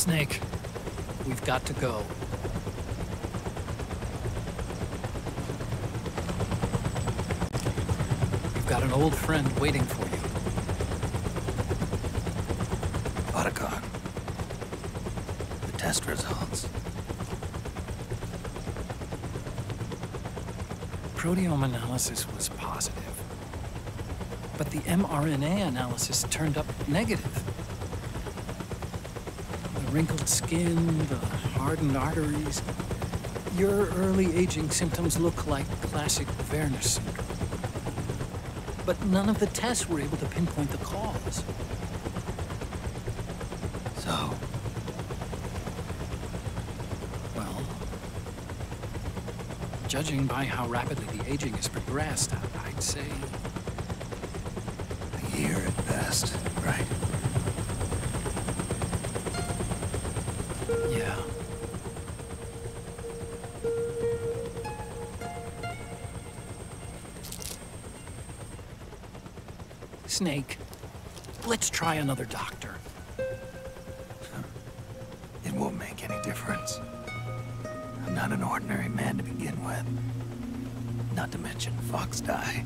Snake, we've got to go. You've got an old friend waiting for you. Otacon. The test results. Proteome analysis was positive, but the mRNA analysis turned up negative. The wrinkled skin, the hardened arteries. Your early aging symptoms look like classic Werner syndrome. But none of the tests were able to pinpoint the cause. So? Well, judging by how rapidly the aging has progressed, I'd say... A year at best, right? Yeah. Snake, let's try another doctor. It won't make any difference. I'm not an ordinary man to begin with. Not to mention Fox die.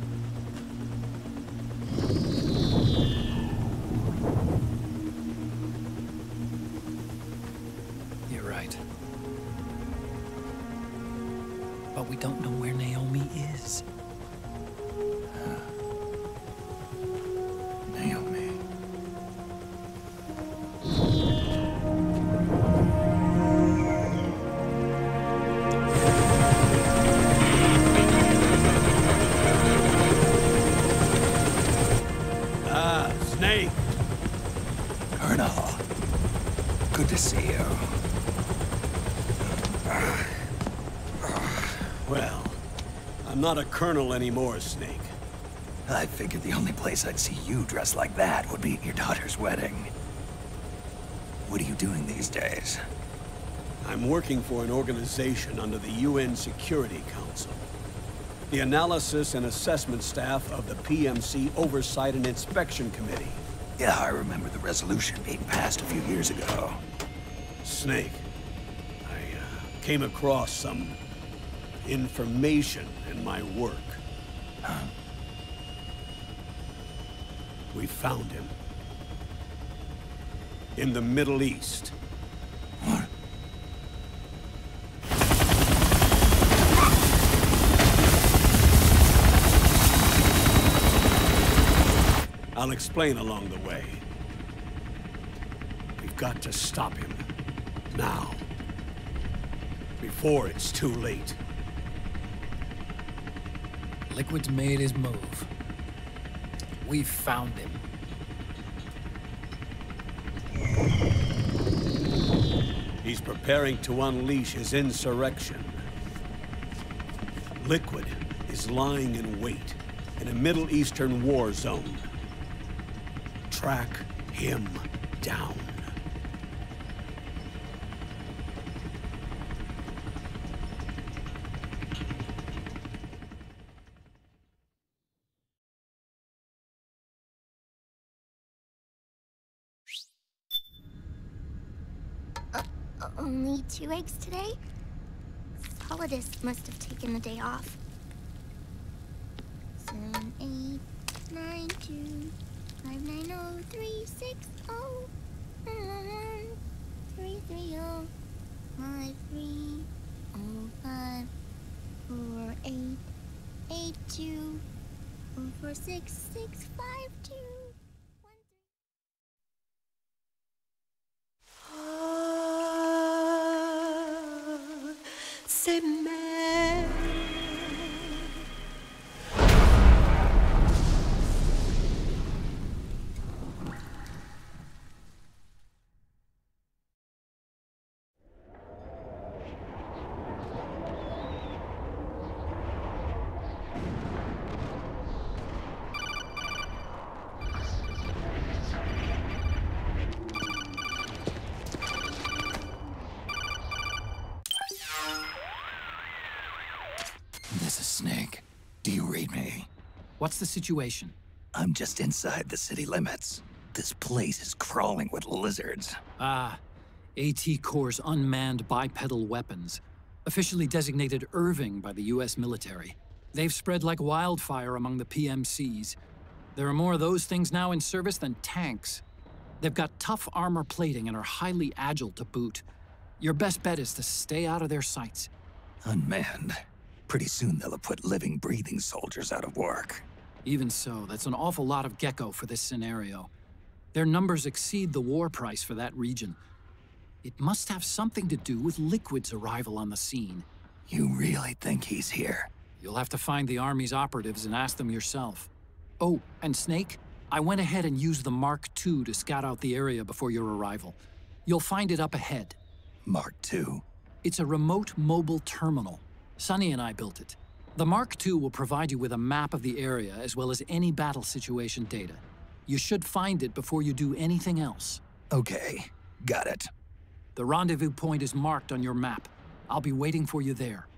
You're right. But we don't know where Naomi is. Naomi. Snake! Colonel. Good to see you. Well, I'm not a colonel anymore, Snake. I figured the only place I'd see you dressed like that would be at your daughter's wedding. What are you doing these days? I'm working for an organization under the UN Security Council. The Analysis and Assessment Staff of the PMC Oversight and Inspection Committee. Yeah, I remember the resolution being passed a few years ago. Snake, I came across some information in my work. Huh? We found him. In the Middle East. What? I'll explain along the way. We've got to stop him. Now. Before it's too late. Liquid's made his move. We've found him. He's preparing to unleash his insurrection. Liquid is lying in wait in a Middle Eastern war zone. Track him down. Only 2 eggs today? Solidus must have taken the day off. 7, 8, 9, 2, 5, 9, 0, 3, 6, 0, 3, 3, 0, 5, 3, 0, 5, 4, 8, 8, 2, 4, 4, 6, 6, 5, 2. C'est mère. This is Snake. Do you read me? What's the situation? I'm just inside the city limits. This place is crawling with lizards. Ah, AT Corps' unmanned bipedal weapons, officially designated Irving by the US military. They've spread like wildfire among the PMCs. There are more of those things now in service than tanks. They've got tough armor plating and are highly agile to boot. Your best bet is to stay out of their sights. Unmanned. Pretty soon they'll have put living, breathing soldiers out of work. Even so, that's an awful lot of gecko for this scenario. Their numbers exceed the war price for that region. It must have something to do with Liquid's arrival on the scene. You really think he's here? You'll have to find the Army's operatives and ask them yourself. Oh, and Snake, I went ahead and used the Mark II to scout out the area before your arrival. You'll find it up ahead. Mark II? It's a remote mobile terminal. Sonny and I built it. The Mark II will provide you with a map of the area as well as any battle situation data. You should find it before you do anything else. Okay, got it. The rendezvous point is marked on your map. I'll be waiting for you there.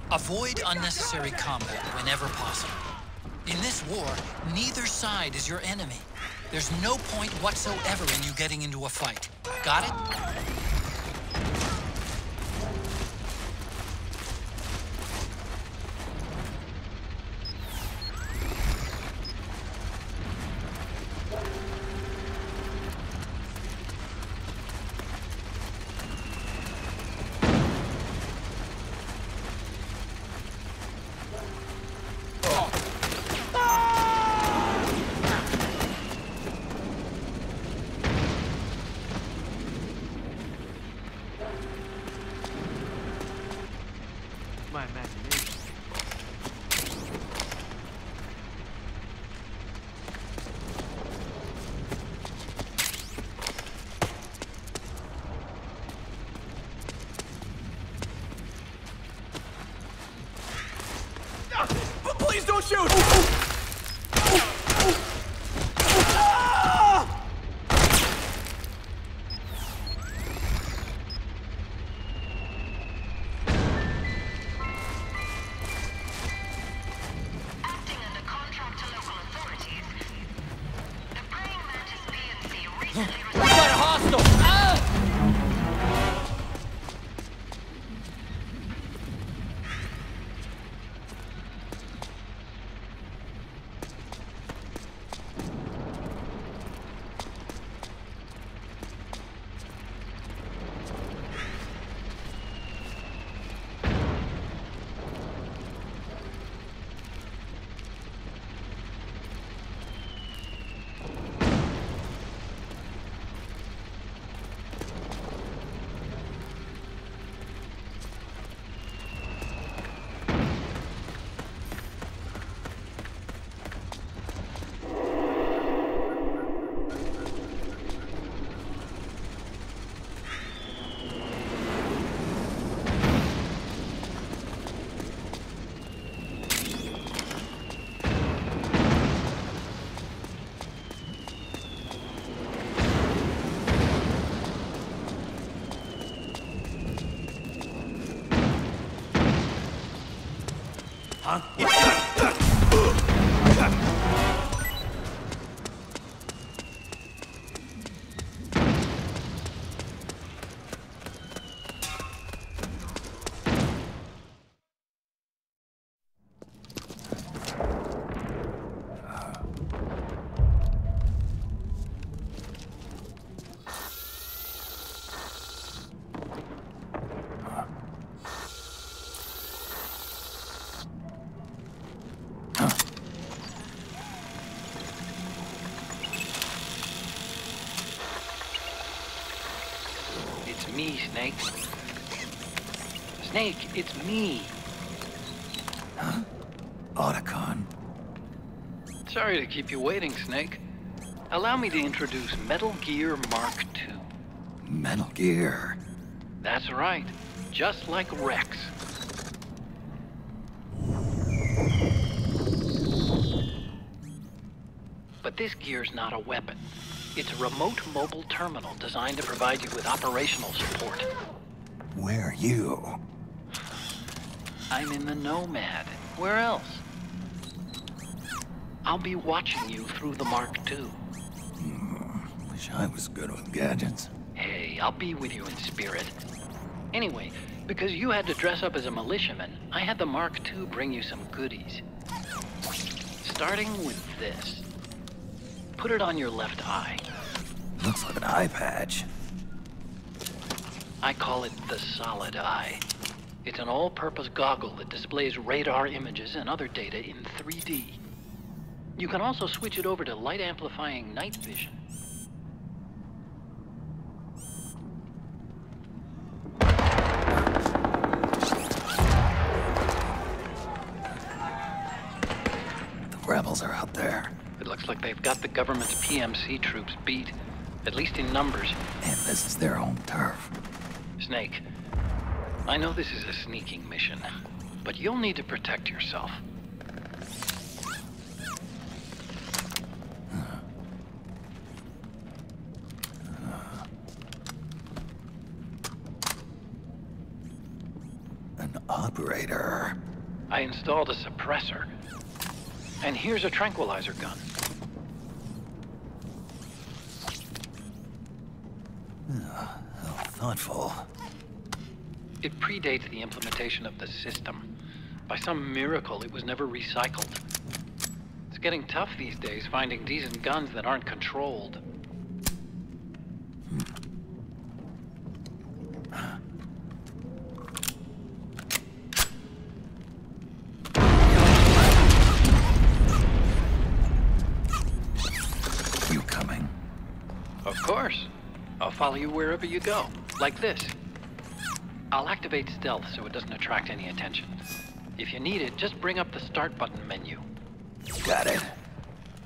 Avoid unnecessary combat whenever possible. In this war, neither side is your enemy. There's no point whatsoever in you getting into a fight. Got it? My imagination. Please don't shoot! me, Snake. Snake, it's me. Huh? Otacon. Sorry to keep you waiting, Snake. Allow me to introduce Metal Gear Mark II. Metal Gear. That's right. Just like Rex. But this gear's not a weapon. It's a remote mobile terminal designed to provide you with operational support. Where are you? I'm in the Nomad. Where else? I'll be watching you through the Mark II. Wish I was good with gadgets. Hey, I'll be with you in spirit. Anyway, because you had to dress up as a militiaman, I had the Mark II bring you some goodies. Starting with this. Put it on your left eye. Looks like an eye patch. I call it the Solid Eye. It's an all-purpose goggle that displays radar images and other data in 3D. You can also switch it over to light-amplifying night vision. The rebels are out there. It looks like they've got the government's PMC troops beat, at least in numbers. And this is their home turf. Snake, I know this is a sneaking mission, but you'll need to protect yourself. An operator. I installed a suppressor. And here's a tranquilizer gun. How thoughtful. It predates the implementation of the system. By some miracle, it was never recycled. It's getting tough these days finding decent guns that aren't controlled. You coming? Of course. I'll follow you wherever you go, like this. I'll activate stealth so it doesn't attract any attention. If you need it, just bring up the start button menu. Got it.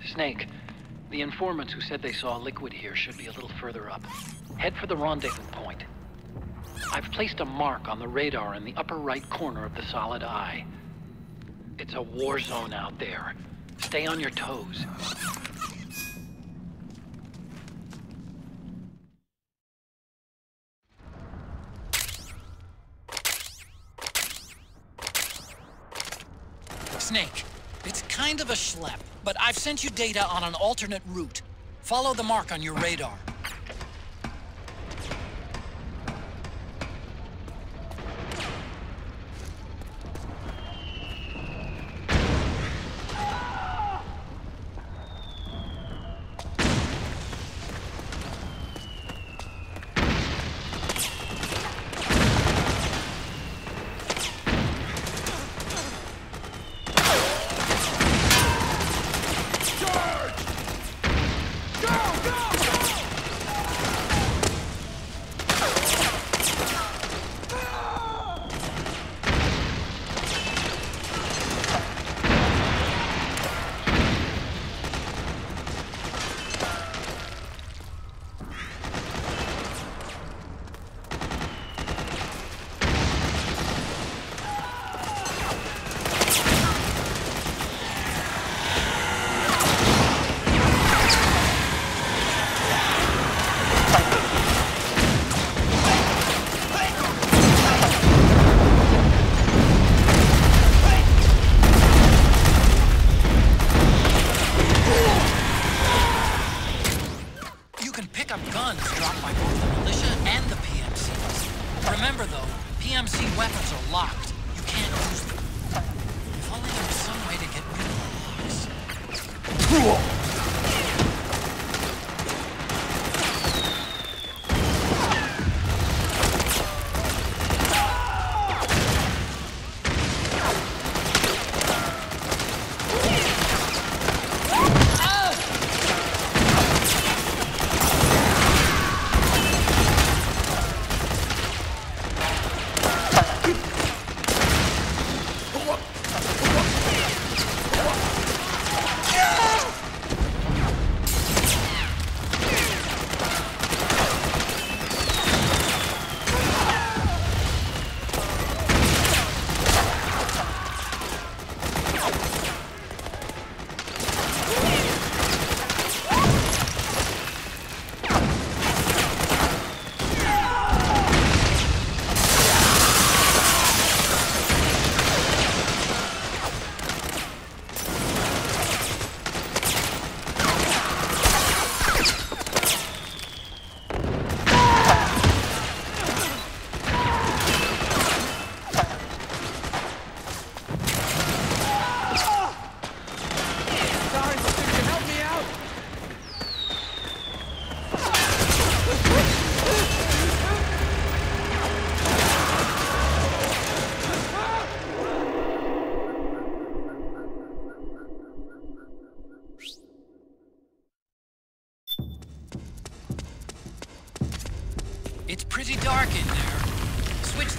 Snake, the informants who said they saw liquid here should be a little further up. Head for the rendezvous point. I've placed a mark on the radar in the upper right corner of the Solid Eye. It's a war zone out there. Stay on your toes. Snake, it's kind of a schlep, but I've sent you data on an alternate route. Follow the mark on your radar. Remember though, PMC weapons are locked. You can't use them. If only there was some way to get rid of the locks.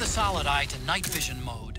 the solid eye to night vision mode.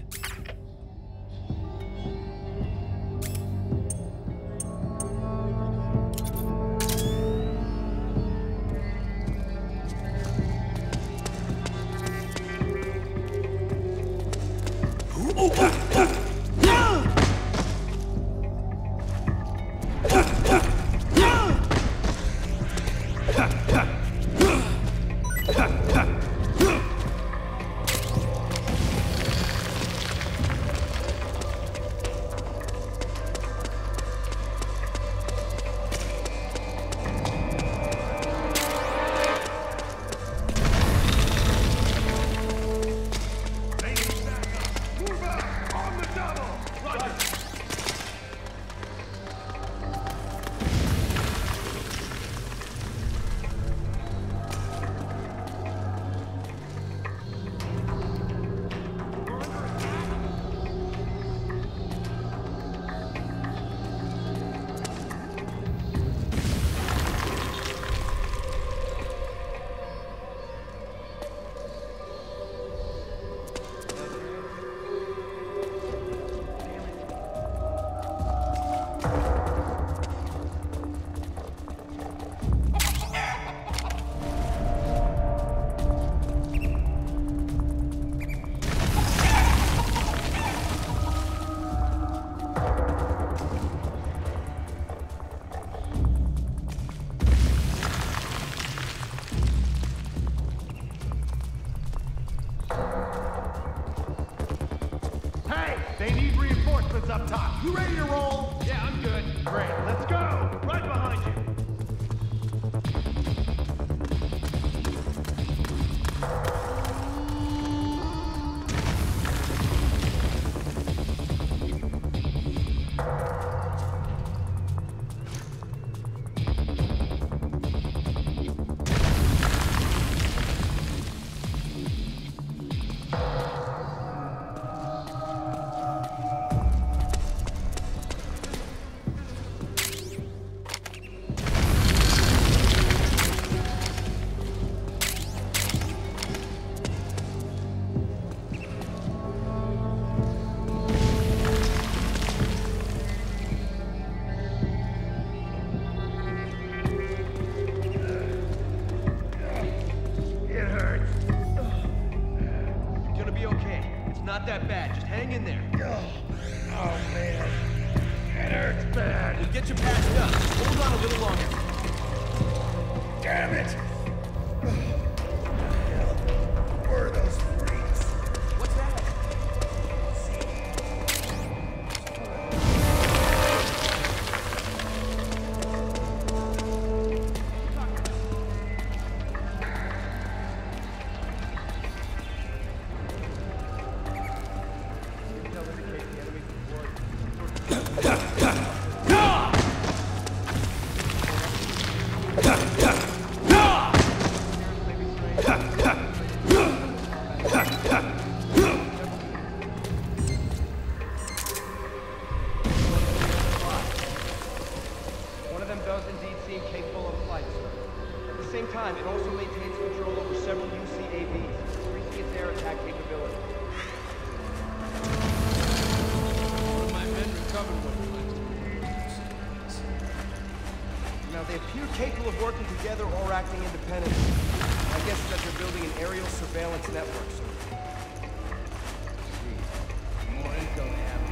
They need reinforcements up top. You ready to roll? Yeah, I'm good. Great. Let's go. Right behind you. Not that bad. Just hang in there. Oh, man. It hurts bad. We'll get you patched up. Just hold on a little longer. Damn it. Where are those freaks? What's that? It also maintains control over several UCAVs, increasing its air attack capability. One of my men recovered one of mine. Now, they appear capable of working together or acting independently. My guess is that they're building an aerial surveillance network. So... The more intel they have.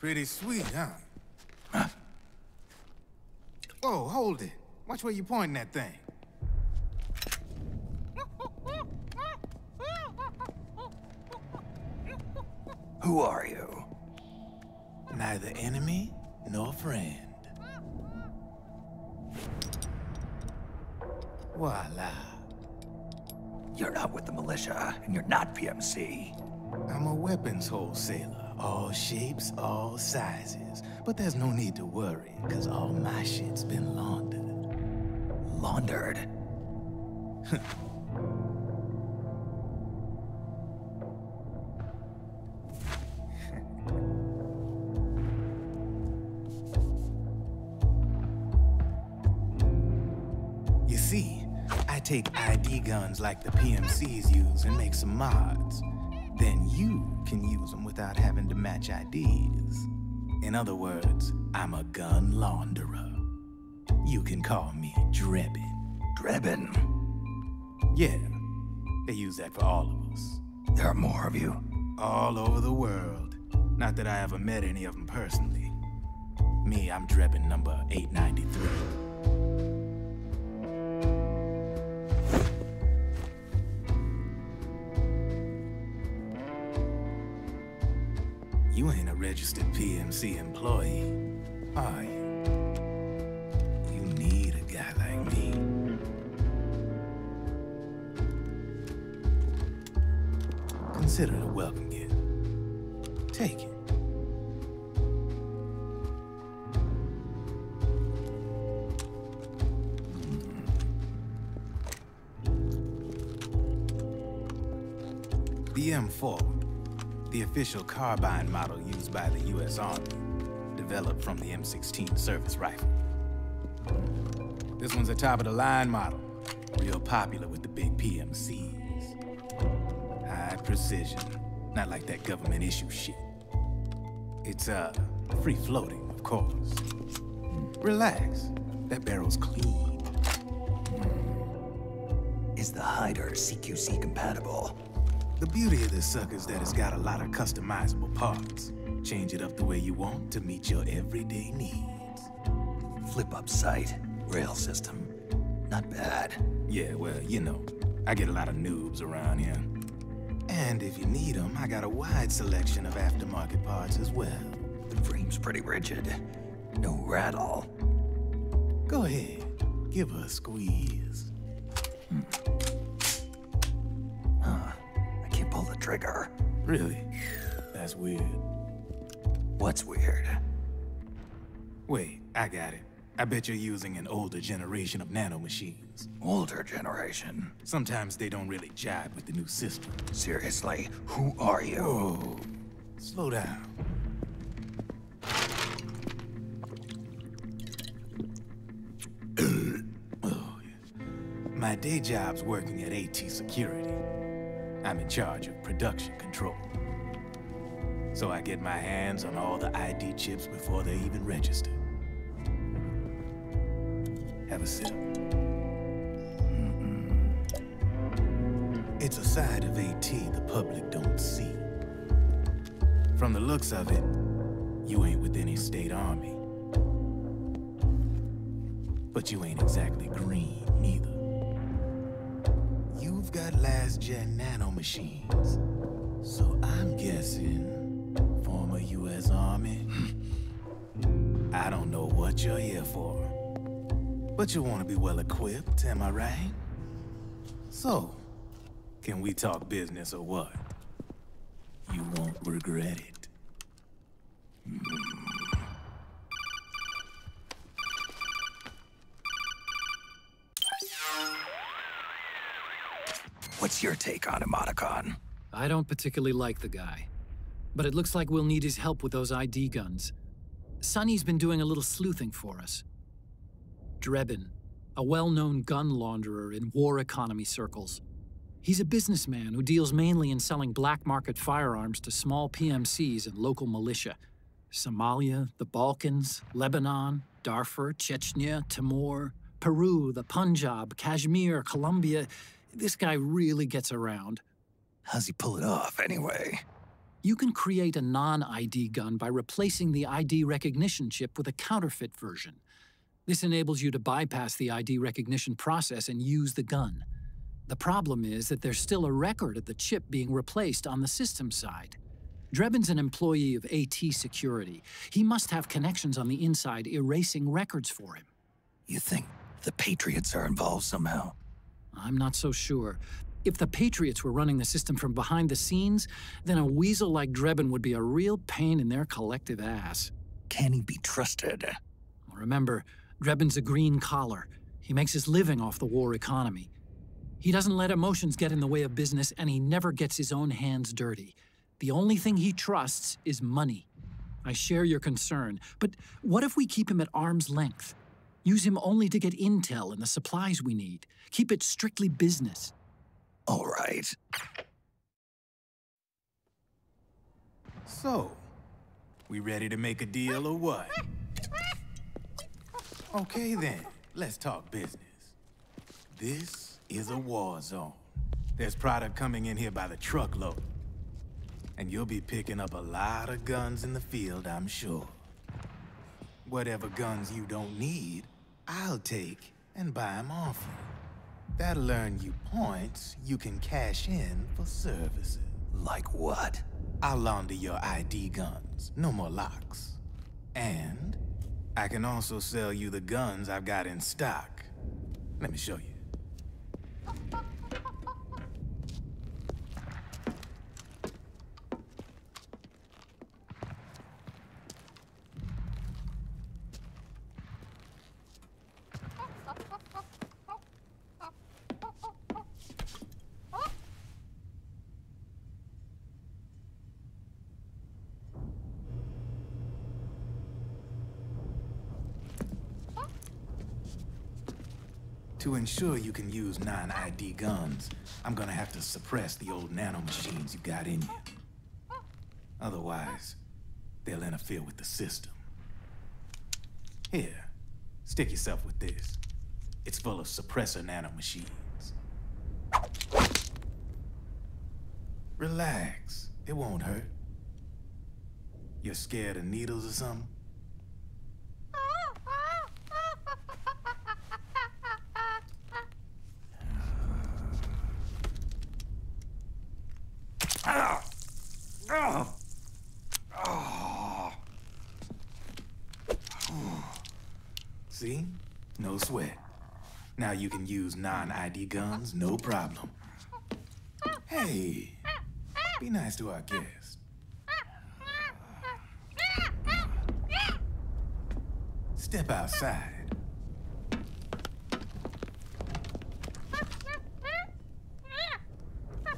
Pretty sweet, huh? Whoa, hold it. Watch where you pointing that thing. Who are you? Neither enemy nor friend. Voila. You're not with the militia, and you're not PMC. I'm a weapons wholesaler. All shapes, all sizes. But there's no need to worry, because all my shit's been laundered. Laundered? You see, I take ID guns like the PMCs use and make some mods. Then you can use them without having to match IDs. In other words, I'm a gun launderer. You can call me Drebin. Drebin? Yeah, they use that for all of us. There are more of you? All over the world. Not that I ever met any of them personally. Me, I'm Drebin number 893. You ain't a registered PMC employee, are you? You need a guy like me. Consider it a welcome gift. Take it. The M4. The official carbine model used by the U.S. Army, developed from the M16 service rifle. This one's a top-of-the-line model, real popular with the big PMCs. High precision, not like that government issue shit. It's, free-floating, of course. Relax, that barrel's clean. Is the hider CQC compatible? The beauty of this sucker is that it's got a lot of customizable parts. Change it up the way you want to meet your everyday needs. Flip-up sight, rail system. Not bad. Yeah, well, you know, I get a lot of noobs around here. And if you need them, I got a wide selection of aftermarket parts as well. The frame's pretty rigid. No rattle. Go ahead, give her a squeeze. I can't pull the trigger. Really? That's weird. What's weird? Wait, I got it. I bet you're using an older generation of nanomachines. Older generation? Sometimes they don't really jive with the new system. Seriously, who are you? Whoa. Slow down. Oh, yeah. My day job's working at AT Security. I'm in charge of production control. So I get my hands on all the ID chips before they even register. Have a sip. It's a side of AT the public don't see. From the looks of it, you ain't with any state army. But you ain't exactly green, neither. You've got last-gen nanomachines. So I'm guessing former U.S. Army. I don't know what you're here for. But you want to be well-equipped, am I right? So, can we talk business or what? You won't regret it. What's your take on him, Otacon? I don't particularly like the guy. But it looks like we'll need his help with those ID guns. Sonny's been doing a little sleuthing for us. Drebin, a well-known gun launderer in war economy circles. He's a businessman who deals mainly in selling black market firearms to small PMCs and local militia. Somalia, the Balkans, Lebanon, Darfur, Chechnya, Timor, Peru, the Punjab, Kashmir, Colombia. This guy really gets around. How's he pull it off, anyway? You can create a non-ID gun by replacing the ID recognition chip with a counterfeit version. This enables you to bypass the ID recognition process and use the gun. The problem is that there's still a record of the chip being replaced on the system side. Drebin's an employee of AT Security. He must have connections on the inside erasing records for him. You think the Patriots are involved somehow? I'm not so sure. If the Patriots were running the system from behind the scenes, then a weasel like Drebin would be a real pain in their collective ass. Can he be trusted? Remember, Drebin's a green collar. He makes his living off the war economy. He doesn't let emotions get in the way of business, and he never gets his own hands dirty. The only thing he trusts is money. I share your concern, but what if we keep him at arm's length? Use him only to get intel and the supplies we need. Keep it strictly business. All right. So, we ready to make a deal or what? Okay then, let's talk business. This is a war zone. There's product coming in here by the truckload. And you'll be picking up a lot of guns in the field, I'm sure. Whatever guns you don't need, I'll take and buy them off you. That'll earn you points you can cash in for services. Like what? I'll launder your ID guns, no more locks. And I can also sell you the guns I've got in stock. Let me show you. To ensure you can use non-ID guns, I'm gonna have to suppress the old nanomachines you got in you. Otherwise, they'll interfere with the system. Here, stick yourself with this. It's full of suppressor nanomachines. Relax, it won't hurt. You're scared of needles or something? See? No sweat. Now you can use non-ID guns, no problem. Hey, be nice to our guest. Step outside.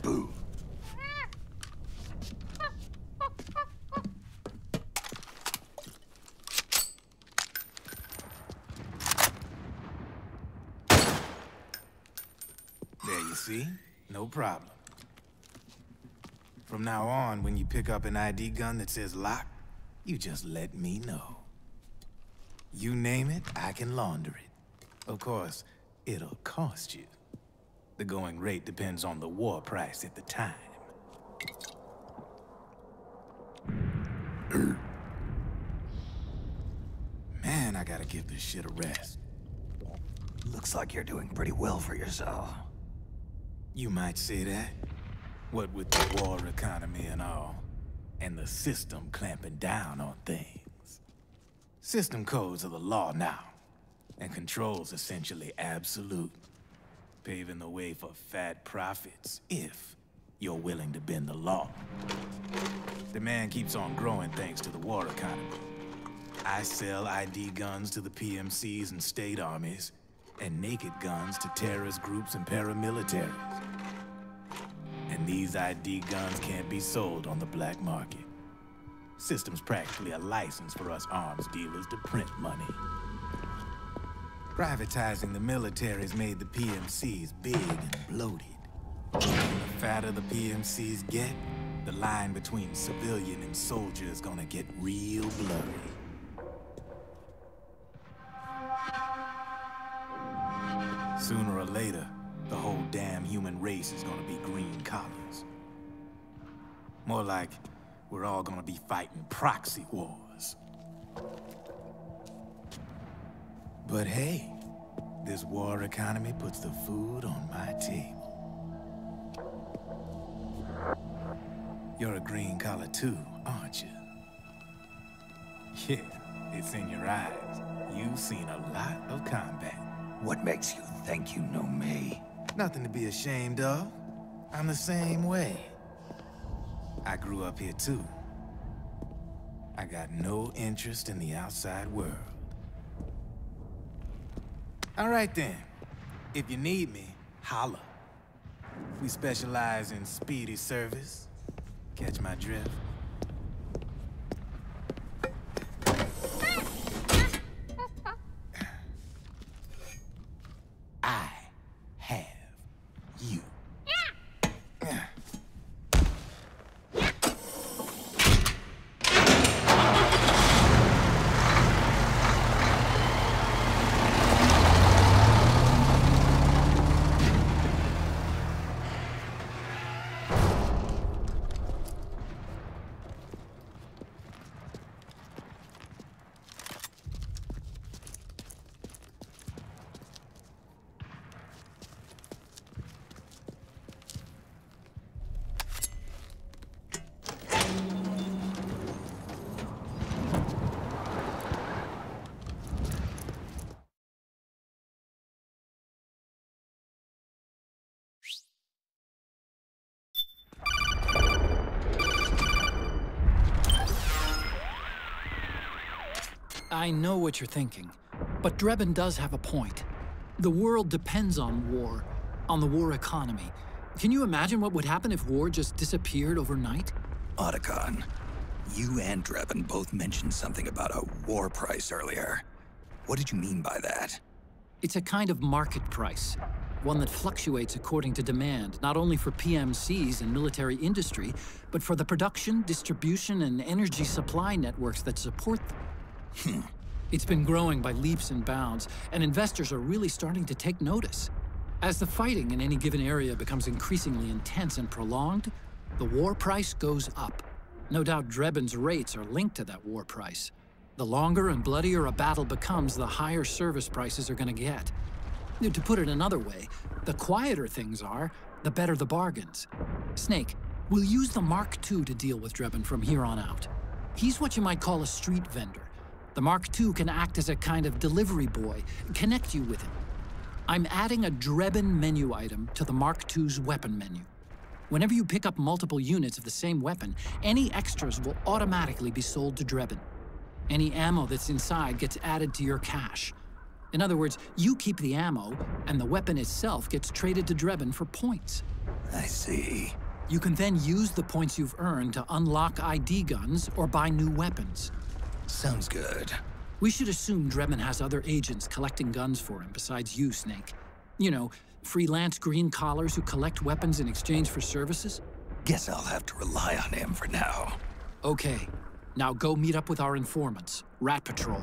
Boo. There you see? No problem. From now on, when you pick up an ID gun that says lock, you just let me know. You name it, I can launder it. Of course, it'll cost you. The going rate depends on the war price at the time. Man, I gotta give this shit a rest. Looks like you're doing pretty well for yourself. You might say that. What with the war economy and all, and the system clamping down on things. System codes are the law now, and control's essentially absolute, paving the way for fat profits if you're willing to bend the law. Demand keeps on growing thanks to the war economy. I sell ID guns to the PMCs and state armies, and naked guns to terrorist groups and paramilitaries. And these ID guns can't be sold on the black market. System's practically a license for us arms dealers to print money. Privatizing the military's made the PMCs big and bloated. The fatter the PMCs get, the line between civilian and soldier is gonna get real blurry. Sooner or later, the whole damn human race is gonna be green collars. More like, we're all gonna be fighting proxy wars. But hey, this war economy puts the food on my table. You're a green collar too, aren't you? Yeah, it's in your eyes. You've seen a lot of combat. What makes you think you know me? Nothing to be ashamed of. I'm the same way. I grew up here too. I got no interest in the outside world. All right then. If you need me, holla. We specialize in speedy service. Catch my drift? I have you. I know what you're thinking, but Drebin does have a point. The world depends on war, on the war economy. Can you imagine what would happen if war just disappeared overnight? Otacon, you and Drebin both mentioned something about a war price earlier. What did you mean by that? It's a kind of market price, one that fluctuates according to demand, not only for PMCs and military industry, but for the production, distribution, and energy supply networks that support them. It's been growing by leaps and bounds, and investors are really starting to take notice. As the fighting in any given area becomes increasingly intense and prolonged, the war price goes up. No doubt Drebin's rates are linked to that war price. The longer and bloodier a battle becomes, the higher service prices are going to get. To put it another way, the quieter things are, the better the bargains. Snake, we'll use the Mark II to deal with Drebin from here on out. He's what you might call a street vendor. The Mark II can act as a kind of delivery boy, connect you with him. I'm adding a Drebin menu item to the Mark II's weapon menu. Whenever you pick up multiple units of the same weapon, any extras will automatically be sold to Drebin. Any ammo that's inside gets added to your cache. In other words, you keep the ammo, and the weapon itself gets traded to Drebin for points. I see. You can then use the points you've earned to unlock ID guns or buy new weapons. Sounds good. We should assume Drebin has other agents collecting guns for him besides you, Snake. You know, freelance green collars who collect weapons in exchange for services. Guess I'll have to rely on him for now. Okay, now go meet up with our informants, Rat Patrol.